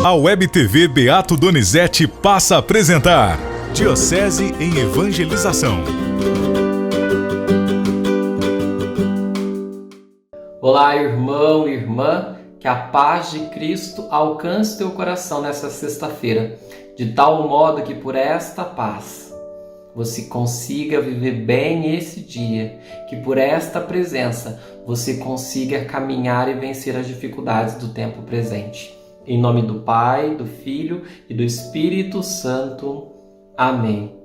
A Web TV Beato Donizete passa a apresentar Diocese em Evangelização. Olá, irmão e irmã, que a paz de Cristo alcance teu coração nessa sexta-feira, de tal modo que por esta paz você consiga viver bem esse dia, que por esta presença você consiga caminhar e vencer as dificuldades do tempo presente. Em nome do Pai, do Filho e do Espírito Santo. Amém.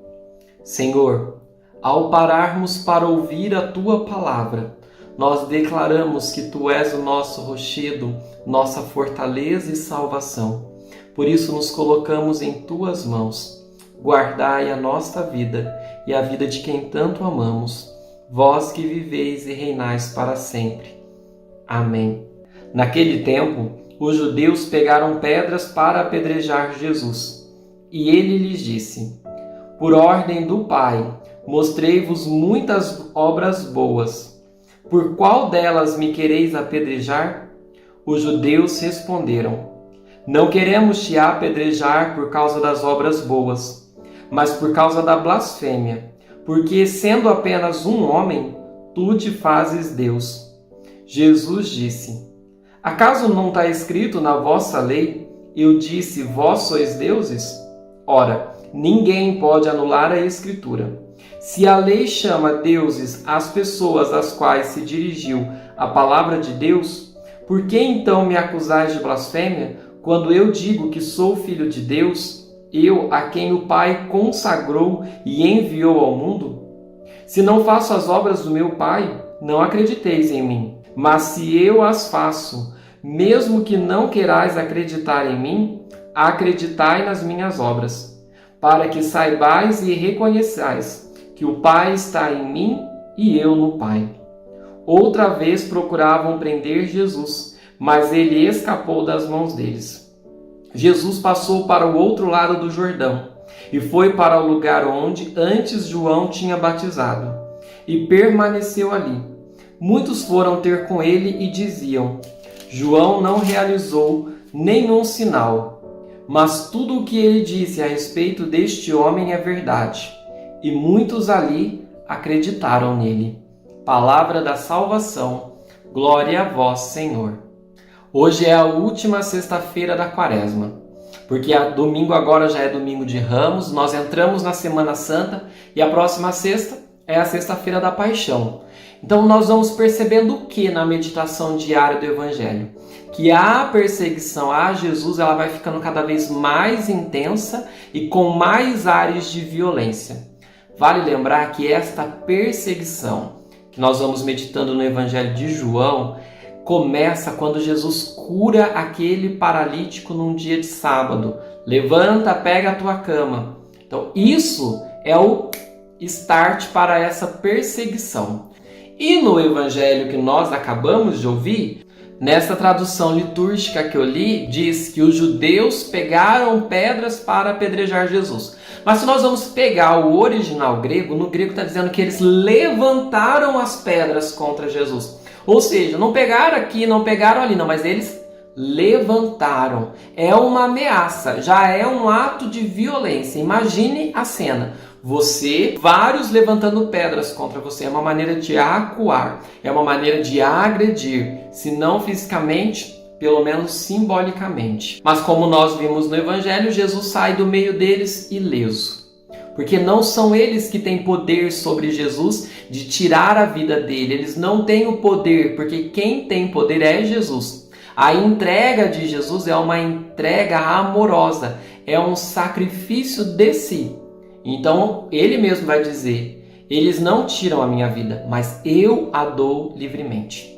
Senhor, ao pararmos para ouvir a Tua palavra, nós declaramos que Tu és o nosso rochedo, nossa fortaleza e salvação. Por isso nos colocamos em Tuas mãos. Guardai a nossa vida e a vida de quem tanto amamos, vós que viveis e reinais para sempre. Amém. Naquele tempo, os judeus pegaram pedras para apedrejar Jesus. E ele lhes disse: por ordem do Pai, mostrei-vos muitas obras boas. Por qual delas me quereis apedrejar? Os judeus responderam: não queremos te apedrejar por causa das obras boas, mas por causa da blasfêmia, porque, sendo apenas um homem, tu te fazes Deus. Jesus disse: acaso não está escrito na vossa lei, eu disse, vós sois deuses? Ora, ninguém pode anular a Escritura. Se a lei chama deuses as pessoas às quais se dirigiu a palavra de Deus, por que então me acusais de blasfêmia, quando eu digo que sou filho de Deus, eu a quem o Pai consagrou e enviou ao mundo? Se não faço as obras do meu Pai, não acrediteis em mim. Mas se eu as faço, mesmo que não querais acreditar em mim, acreditai nas minhas obras, para que saibais e reconheçais que o Pai está em mim e eu no Pai. Outra vez procuravam prender Jesus, mas ele escapou das mãos deles. Jesus passou para o outro lado do Jordão e foi para o lugar onde antes João tinha batizado, e permaneceu ali. Muitos foram ter com ele e diziam: João não realizou nenhum sinal, mas tudo o que ele disse a respeito deste homem é verdade. E muitos ali acreditaram nele. Palavra da salvação. Glória a vós, Senhor. Hoje é a última sexta-feira da Quaresma, porque domingo agora já é domingo de Ramos, nós entramos na Semana Santa e a próxima sexta é a sexta-feira da Paixão. Então nós vamos percebendo o que na meditação diária do Evangelho? Que a perseguição a Jesus ela vai ficando cada vez mais intensa e com mais áreas de violência. Vale lembrar que esta perseguição que nós vamos meditando no Evangelho de João começa quando Jesus cura aquele paralítico num dia de sábado. Levanta, pega a tua cama. Então isso é o start para essa perseguição. E no Evangelho que nós acabamos de ouvir, nessa tradução litúrgica que eu li, diz que os judeus pegaram pedras para apedrejar Jesus. Mas se nós vamos pegar o original grego, no grego está dizendo que eles levantaram as pedras contra Jesus. Ou seja, não pegaram aqui, não pegaram ali, não, mas eles levantaram. É uma ameaça, já é um ato de violência. Imagine a cena. Vários levantando pedras contra você. É uma maneira de acuar, é uma maneira de agredir, se não fisicamente, pelo menos simbolicamente. Mas como nós vimos no Evangelho, Jesus sai do meio deles ileso. Porque não são eles que têm poder sobre Jesus de tirar a vida dele. Eles não têm o poder, porque quem tem poder é Jesus. A entrega de Jesus é uma entrega amorosa, é um sacrifício de si. Então, ele mesmo vai dizer: eles não tiram a minha vida, mas eu a dou livremente.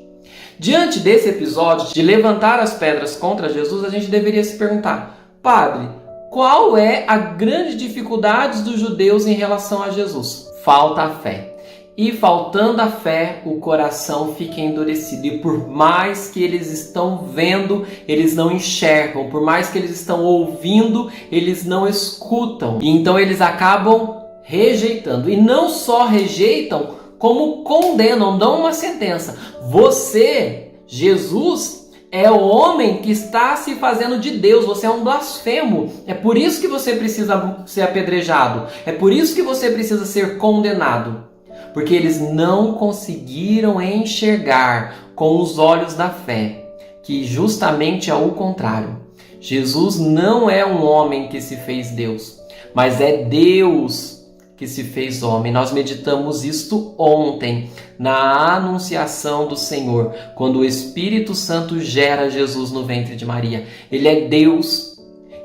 Diante desse episódio de levantar as pedras contra Jesus, a gente deveria se perguntar: Padre, qual é a grande dificuldade dos judeus em relação a Jesus? Falta a fé. E faltando a fé, o coração fica endurecido. E por mais que eles estão vendo, eles não enxergam. Por mais que eles estão ouvindo, eles não escutam. E então eles acabam rejeitando. E não só rejeitam, como condenam, dão uma sentença. Você, Jesus, É o homem que está se fazendo de Deus. Você é um blasfemo. É por isso que você precisa ser apedrejado. É por isso que você precisa ser condenado. Porque eles não conseguiram enxergar com os olhos da fé, que justamente é o contrário. Jesus não é um homem que se fez Deus, mas é Deus que se fez homem. Nós meditamos isto ontem, na anunciação do Senhor, quando o Espírito Santo gera Jesus no ventre de Maria. Ele é Deus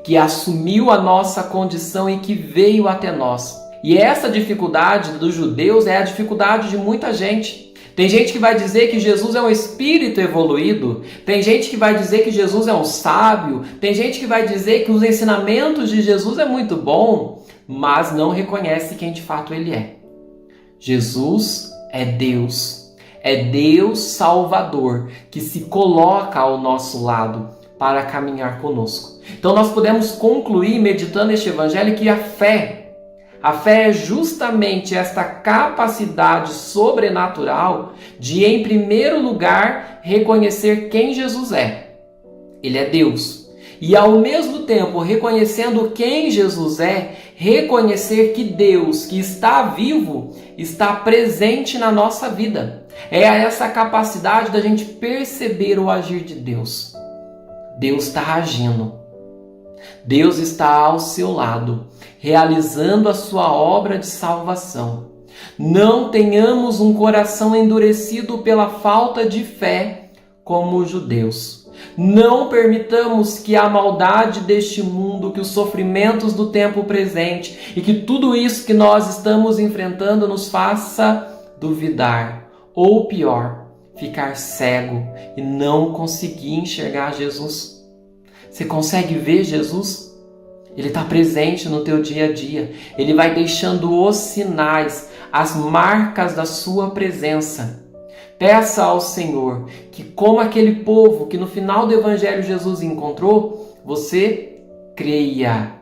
que assumiu a nossa condição e que veio até nós. E essa dificuldade dos judeus é a dificuldade de muita gente. Tem gente que vai dizer que Jesus é um espírito evoluído. Tem gente que vai dizer que Jesus é um sábio. Tem gente que vai dizer que os ensinamentos de Jesus é muito bom, mas não reconhece quem de fato ele é. Jesus é Deus Salvador, que se coloca ao nosso lado para caminhar conosco. Então nós podemos concluir, meditando este evangelho, que a fé é justamente esta capacidade sobrenatural de, em primeiro lugar, reconhecer quem Jesus é. Ele é Deus. E ao mesmo tempo, reconhecendo quem Jesus é, reconhecer que Deus, que está vivo, está presente na nossa vida. É essa capacidade da gente perceber o agir de Deus. Deus está agindo. Deus está ao seu lado, realizando a sua obra de salvação. Não tenhamos um coração endurecido pela falta de fé como os judeus. Não permitamos que a maldade deste mundo, que os sofrimentos do tempo presente e que tudo isso que nós estamos enfrentando nos faça duvidar, ou pior, ficar cego e não conseguir enxergar Jesus. Você consegue ver Jesus? Ele está presente no teu dia a dia. Ele vai deixando os sinais, as marcas da sua presença. Peça ao Senhor que, como aquele povo que no final do Evangelho Jesus encontrou, você creia.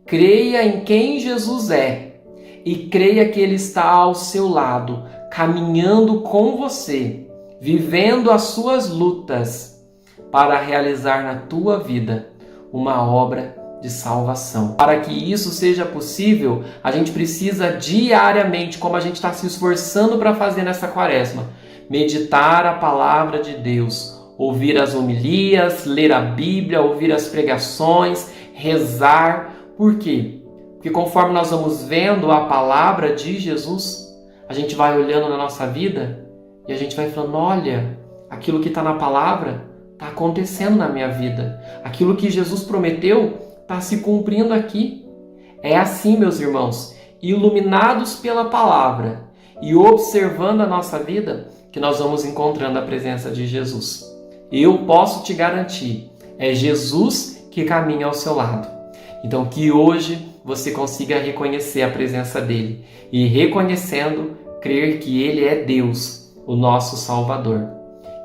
Creia em quem Jesus é e creia que Ele está ao seu lado, caminhando com você, vivendo as suas lutas para realizar na tua vida uma obra de salvação. Para que isso seja possível, a gente precisa diariamente, como a gente está se esforçando para fazer nessa quaresma, meditar a palavra de Deus, ouvir as homilias, ler a Bíblia, ouvir as pregações, rezar. Por quê? Porque conforme nós vamos vendo a palavra de Jesus, a gente vai olhando na nossa vida e a gente vai falando, olha, aquilo que está na palavra está acontecendo na minha vida. Aquilo que Jesus prometeu está se cumprindo aqui. É assim, meus irmãos, iluminados pela palavra e observando a nossa vida, que nós vamos encontrando a presença de Jesus. Eu posso te garantir, é Jesus que caminha ao seu lado. Então que hoje você consiga reconhecer a presença dele e, reconhecendo, crer que ele é Deus, o nosso Salvador.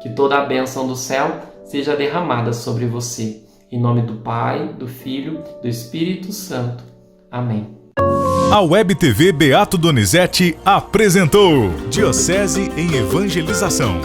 Que toda a bênção do céu seja derramada sobre você. Em nome do Pai, do Filho, do Espírito Santo. Amém. A Web TV Beato Donizete apresentou Diocese em Evangelização.